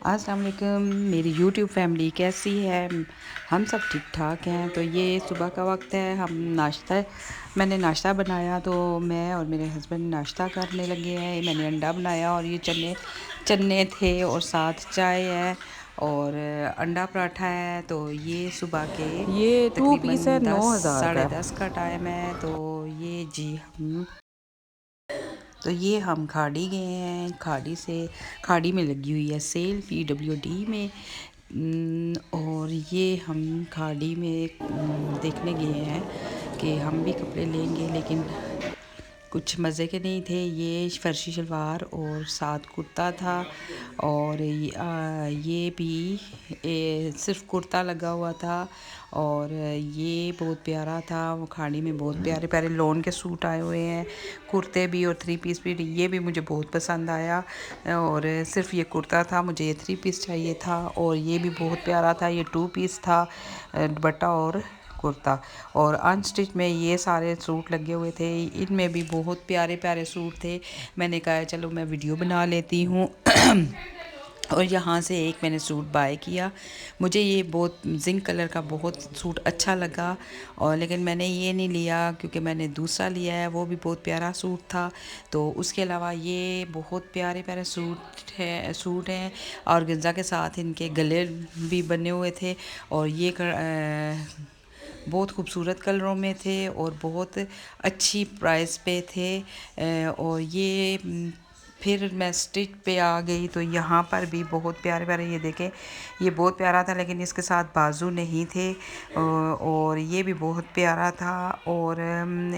अस्सलाम वालेकुम। मेरी यूट्यूब फैमिली कैसी है? हम सब ठीक ठाक हैं। तो ये सुबह का वक्त है, मैंने नाश्ता बनाया, तो मैं और मेरे हस्बैंड नाश्ता करने लगे हैं। मैंने अंडा बनाया और ये चने चने थे और साथ चाय है और अंडा पराठा है। तो ये सुबह के ये 2 पीस है, तकरीबन 9,000 साढ़े का है। 10 का टाइम है। तो ये जी हम खाड़ी गए हैं। खाड़ी में लगी हुई है सेल PWD में। और ये हम खाड़ी में देखने गए हैं कि हम भी कपड़े लेंगे, लेकिन कुछ मज़े के नहीं थे। ये फर्शी शलवार और साथ कुर्ता था और ये भी सिर्फ कुर्ता लगा हुआ था और ये बहुत प्यारा था। वो खाड़ी में बहुत प्यारे प्यारे लॉन के सूट आए हुए हैं, कुर्ते भी और 3 पीस भी। ये भी मुझे बहुत पसंद आया और सिर्फ ये कुर्ता था, मुझे ये 3 पीस चाहिए था। और ये भी बहुत प्यारा था, ये 2 पीस था, दुपट्टा और कुर्ता। और अनस्टिच में ये सारे सूट लगे हुए थे, इनमें भी बहुत प्यारे प्यारे सूट थे। मैंने कहा चलो मैं वीडियो बना लेती हूँ। और यहाँ से एक मैंने सूट बाय किया। मुझे ये बहुत जिंक कलर का बहुत सूट अच्छा लगा, और लेकिन मैंने ये नहीं लिया क्योंकि मैंने दूसरा लिया है, वो भी बहुत प्यारा सूट था। तो उसके अलावा ये बहुत प्यारे प्यारे सूट हैं और गंजा के साथ इनके गले भी बने हुए थे। और ये बहुत खूबसूरत कलरों में थे और बहुत अच्छी प्राइस पे थे। और ये फिर मैं स्टिच पे आ गई तो यहाँ पर भी बहुत प्यारे प्यारे, ये देखें, ये बहुत प्यारा था लेकिन इसके साथ बाजू नहीं थे। और ये भी बहुत प्यारा था और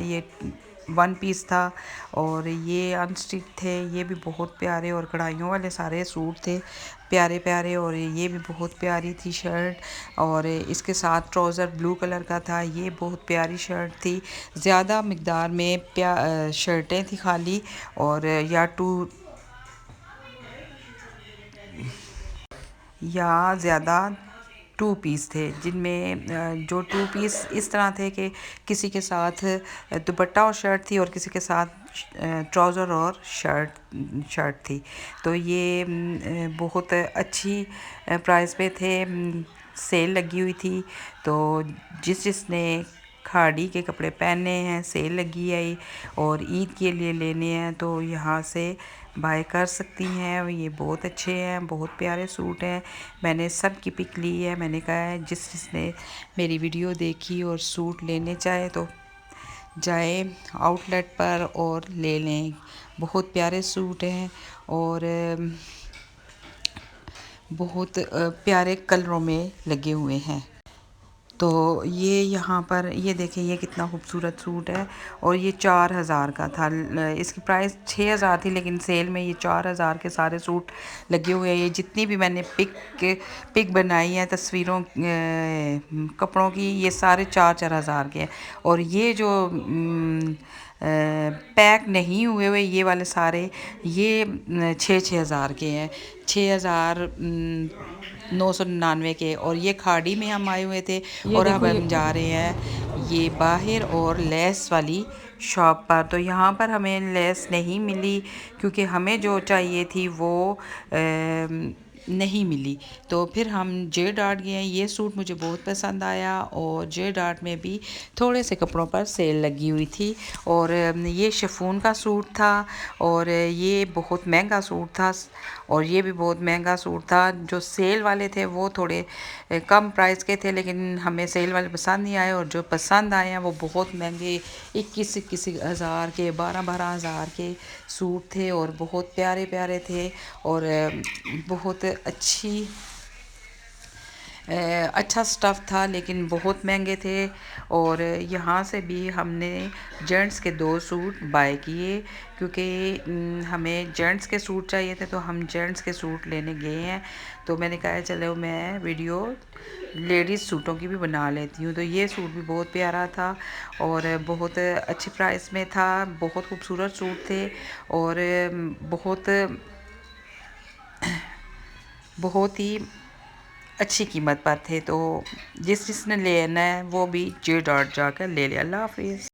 ये 1 पीस था और ये अनस्टिच थे। ये भी बहुत प्यारे और कढ़ाइयों वाले सारे सूट थे, प्यारे प्यारे। और ये भी बहुत प्यारी थी शर्ट और इसके साथ ट्राउज़र ब्लू कलर का था। ये बहुत प्यारी शर्ट थी। ज़्यादा मिकदार में शर्टें थी खाली, और या ज़्यादा 2 पीस थे, जिनमें जो 2 पीस इस तरह थे कि किसी के साथ दुपट्टा और शर्ट थी और किसी के साथ ट्राउज़र और शर्ट थी। तो ये बहुत अच्छी प्राइस पे थे। सेल लगी हुई थी, तो जिसने खाड़ी के कपड़े पहने हैं, सेल लगी है और ईद के लिए लेने हैं तो यहाँ से बाय कर सकती हैं। ये बहुत अच्छे हैं, बहुत प्यारे सूट हैं। मैंने सब की पिक ली है। मैंने कहा है जिसने मेरी वीडियो देखी और सूट लेने चाहे तो जाए आउटलेट पर और ले लें। बहुत प्यारे सूट हैं और बहुत प्यारे कलरों में लगे हुए हैं। तो ये यहाँ पर ये देखें, ये कितना खूबसूरत सूट है और ये 4,000 का था। इसकी प्राइस 6,000 थी, लेकिन सेल में ये 4,000 के सारे सूट लगे हुए हैं। ये जितनी भी मैंने पिक बनाई है तस्वीरों कपड़ों की, ये सारे 4,000 के हैं। और ये जो पैक नहीं हुए हुए ये वाले सारे, ये 6,000 के हैं, 6,999 के। और ये खाड़ी में हम आए हुए थे ये और अब देखो हम जा रहे हैं ये बाहर और लेस वाली शॉप पर। तो यहाँ पर हमें लेस नहीं मिली क्योंकि हमें जो चाहिए थी वो नहीं मिली। तो फिर हम जे डार्ट गए। ये सूट मुझे बहुत पसंद आया और जे डार्ट में भी थोड़े से कपड़ों पर सेल लगी हुई थी। और ये शिफॉन का सूट था और ये बहुत महंगा सूट था और ये भी बहुत महंगा सूट था। जो सेल वाले थे वो थोड़े कम प्राइस के थे, लेकिन हमें सेल वाले पसंद नहीं आए। और जो पसंद आए हैं वो बहुत महंगे 21 हज़ार के, 12 हज़ार के सूट थे और बहुत प्यारे प्यारे थे और बहुत अच्छा स्टफ़ था, लेकिन बहुत महंगे थे। और यहाँ से भी हमने जेंट्स के 2 सूट बाय किए क्योंकि हमें जेंट्स के सूट चाहिए थे, तो हम जेंट्स के सूट लेने गए हैं। तो मैंने कहा चलो मैं वीडियो लेडीज़ सूटों की भी बना लेती हूँ। तो ये सूट भी बहुत प्यारा था और बहुत अच्छी प्राइस में था। बहुत खूबसूरत सूट थे और बहुत ही अच्छी कीमत पर थे। तो जिसने लेना है वो भी जे डॉट जाकर ले ले। अल्लाह हाफिज़।